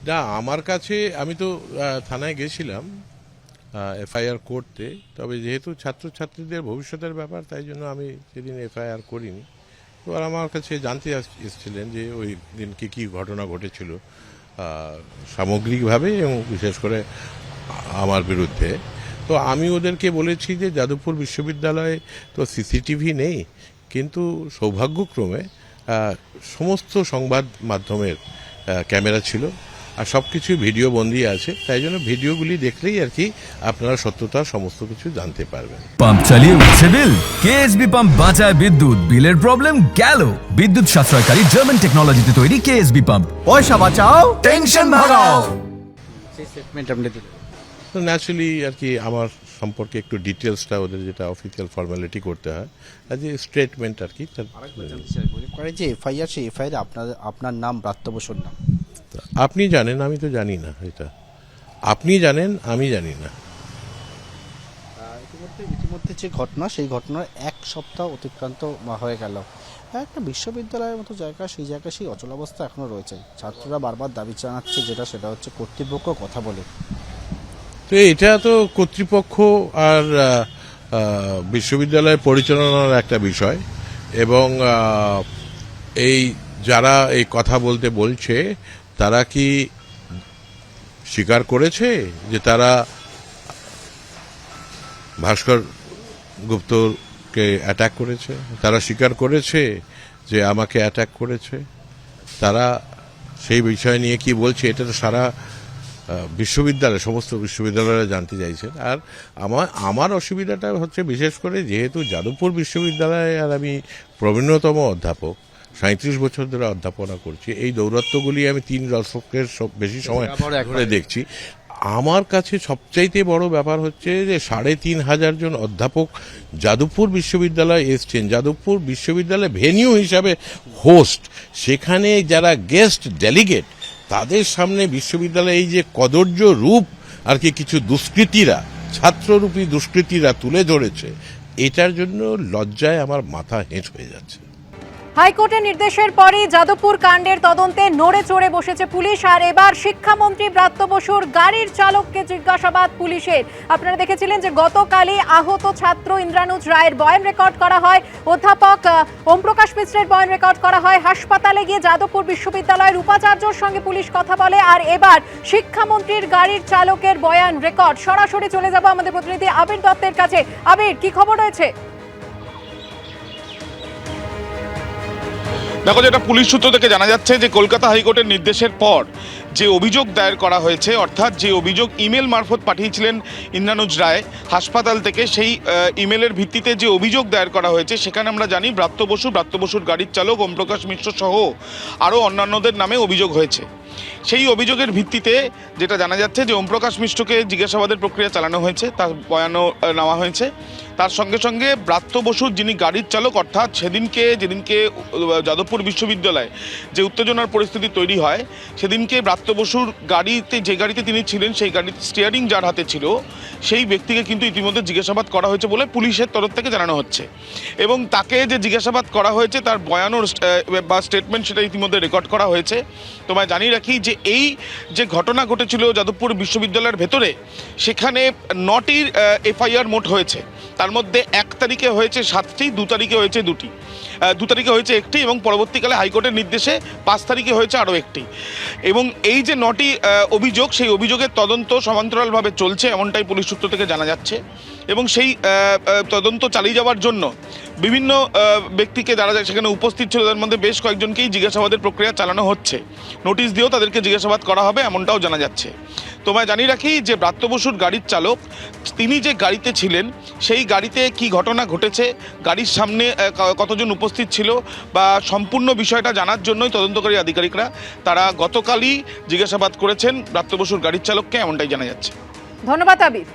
না, আমার কাছে আমি তো থানায় গেছিলাম এফআইআর করতে, তবে যেহেতু ছাত্রছাত্রীদের ভবিষ্যতের ব্যাপার তাই জন্য আমি সেদিন এফআইআর করিনি। তো আর আমার কাছে জানতে এসেছিলেন যে ওই দিন কী ঘটনা ঘটেছিল সামগ্রিকভাবে এবং বিশেষ করে আমার বিরুদ্ধে। তো আমি ওদেরকে বলেছি যে যাদবপুর বিশ্ববিদ্যালয়ে তো সিসিটিভি নেই, কিন্তু সৌভাগ্যক্রমে সমস্ত সংবাদ মাধ্যমের ক্যামেরা ছিল আর সব কিছু ভিডিও বন্দী আছে, তাই জন্য ভিডিওগুলি দেখলেই আর কি আপনারা সত্যতা সমস্ত কিছু জানতে পারবেন। পাম্প চালিয়ে উঠছে বিল, কেএসবি পাম্প বাঁচায় বিদ্যুৎ, বিলের প্রবলেম গেল। বিদ্যুৎ সাশ্রয়কারী জার্মান টেকনোলজিতে তৈরি কেএসবি পাম্প, পয়সা বাঁচাও, টেনশন ভাগাও। সেই স্টেটমেন্ট আপনি দিলেন, তো ন্যাচুরালি আর কি আমার সম্পর্কে একটু ডিটেলসটা ওদের যেটা অফিসিয়াল ফর্মালিটি করতে হয় আর যে স্টেটমেন্ট আর কি করে যে এফআইআর, সেই এফআইআর আপনার নাম ব্রাত্য বসুর নাম। আপনি জানেন, আমি তো জানি না। এটা আপনি জানেন, আমি জানি না। ইতিমধ্যে যে ঘটনা, সেই ঘটনার এক সপ্তাহ অতিক্রান্ত হয়ে গেল। একটা বিশ্ববিদ্যালয়ের মতো জায়গা, সেই জায়গায় সেই অচলাবস্থা এখনো রয়েছে। ছাত্ররা বারবার দাবি জানাচ্ছে সেটা হচ্ছে কর্তৃপক্ষ কথা বলে। তো এটা তো কর্তৃপক্ষ আর বিশ্ববিদ্যালয় পরিচালনার একটা বিষয়, এবং এই যারা এই কথা বলছে তারা কি স্বীকার করেছে যে তারা ভাস্কর গুপ্তকে অ্যাটাক করেছে? তারা স্বীকার করেছে যে আমাকে অ্যাটাক করেছে? তারা সেই বিষয় নিয়ে কি বলছে এটা তো সারা বিশ্ববিদ্যালয়, সমস্ত বিশ্ববিদ্যালয়রা জানতে চাইছেন। আর আমার অসুবিধাটা হচ্ছে বিশেষ করে যেহেতু যাদবপুর বিশ্ববিদ্যালয়ে আর আমি প্রবীণতম অধ্যাপক, 37 বছর ধরে অধ্যাপনা করছি, এই দৌরাত্ম্যগুলি আমি 3 দশকের বেশি সময় ধরে দেখছি। আমার কাছে সবচাইতে বড় ব্যাপার হচ্ছে যে 3,500 জন অধ্যাপক যাদবপুর বিশ্ববিদ্যালয়ে এসছেন, যাদবপুর বিশ্ববিদ্যালয় ভেনিউ হিসাবে হোস্ট, সেখানে যারা গেস্ট ডেলিগেট তাদের সামনে বিশ্ববিদ্যালয়ে এই যে কদর্য রূপ আর কি কিছু দুষ্কৃতীরা, ছাত্ররূপী দুষ্কৃতীরা তুলে ধরেছে, এটার জন্য লজ্জায় আমার মাথা হেঁট হয়ে যাচ্ছে। হাইকোর্টের নির্দেশের পরই যাদবপুর কাণ্ডের তদন্তে নড়ে চড়ে বসেছে পুলিশ, আর এবার শিক্ষামন্ত্রী ব্রাত্য বসুর গাড়ির চালককে জিজ্ঞাসাবাদ পুলিশের। আপনারা দেখেছিলেন যে গতকালই আহত ছাত্র ইন্দ্রানুজ রায়ের বয়ান রেকর্ড করা হয়, অধ্যাপক ওমপ্রকাশ মিশ্রের বয়ান রেকর্ড করা হয়, হাসপাতালে গিয়ে যাদবপুর বিশ্ববিদ্যালয়ের উপাচার্যর সঙ্গে পুলিশ কথা বলে, আর এবার শিক্ষামন্ত্রীর গাড়ির চালকের বয়ান রেকর্ড। সরাসরি চলে যাব আমাদের প্রতিনিধি আবির দত্তের কাছে। আবির, কি খবর রয়েছে? দেখো, যেটা পুলিশ সূত্র থেকে জানা যাচ্ছে যে কলকাতা হাইকোর্টের নির্দেশের পর যে অভিযোগ দায়ের করা হয়েছে, অর্থাৎ যে অভিযোগ ইমেল মারফত পাঠিয়েছিলেন ইন্দ্রানুজ রায় হাসপাতাল থেকে, সেই ইমেলের ভিত্তিতে যে অভিযোগ দায়ের করা হয়েছে, সেখানে আমরা জানি ব্রাত্য বসুর গাড়ির চালক ওমপ্রকাশ মিশ্র সহ আরও অন্যান্যদের নামে অভিযোগ হয়েছে। সেই অভিযোগের ভিত্তিতে যেটা জানা যাচ্ছে যে ওমপ্রকাশ মিশ্রকে জিজ্ঞাসাবাদের প্রক্রিয়া চালানো হয়েছে, তার বয়ানও নেওয়া হয়েছে। তার সঙ্গে সঙ্গে ব্রাত্য বসুর যিনি গাড়ির চালক, অর্থাৎ যেদিনকে যাদবপুর বিশ্ববিদ্যালয়ে যে উত্তেজনার পরিস্থিতি তৈরি হয়, সেদিনকে ব্রাত্য বসুর যে গাড়িতে তিনি ছিলেন, সেই গাড়িতে স্টিয়ারিং যার হাতে ছিল, সেই ব্যক্তিকে কিন্তু ইতিমধ্যে জিজ্ঞাসাবাদ করা হয়েছে বলে পুলিশের তরফ থেকে জানানো হচ্ছে। এবং তাকে যে জিজ্ঞাসাবাদ করা হয়েছে তার বয়ানও বা স্টেটমেন্ট সেটা ইতিমধ্যে রেকর্ড করা হয়েছে। তোমায় জানিয়ে রাখি যে এই যে ঘটনা ঘটেছিল যাদবপুর বিশ্ববিদ্যালয়ের ভেতরে, সেখানে 9টি এফআইআর মোট হয়েছে। তার মধ্যে 1 তারিখে হয়েছে 7টি, 2 তারিখে হয়েছে 2টি, 2 তারিখে হয়েছে 1টি, এবং পরবর্তীকালে হাইকোর্টের নির্দেশে 5 তারিখে হয়েছে আরও 1টি। এবং এই যে 9টি অভিযোগ, সেই অভিযোগের তদন্ত সমান্তরালভাবে চলছে, এমনটাই পুলিশ সূত্র থেকে জানা যাচ্ছে। এবং সেই তদন্ত চালিয়ে যাওয়ার জন্য বিভিন্ন ব্যক্তিকে যারা সেখানে উপস্থিত ছিল, তার মধ্যে বেশ কয়েকজনকেই জিজ্ঞাসাবাদের প্রক্রিয়া চালানো হচ্ছে। নোটিশ দিয়েও তাদেরকে জিজ্ঞাসাবাদ করা হবে, এমনটাও জানা যাচ্ছে। তোমায় জানিয়ে রাখি যে ব্রাত্য বসুর গাড়ির চালক, তিনি যে গাড়িতে ছিলেন, সেই গাড়িতে কি ঘটনা ঘটেছে, গাড়ির সামনে কতজন উপস্থিত ছিল, বা সম্পূর্ণ বিষয়টা জানার জন্যই তদন্তকারী আধিকারিকরা তারা গতকালই জিজ্ঞাসাবাদ করেছেন ব্রাত্য বসুর গাড়ির চালককে, এমনটাই জানা যাচ্ছে। ধন্যবাদ আবির।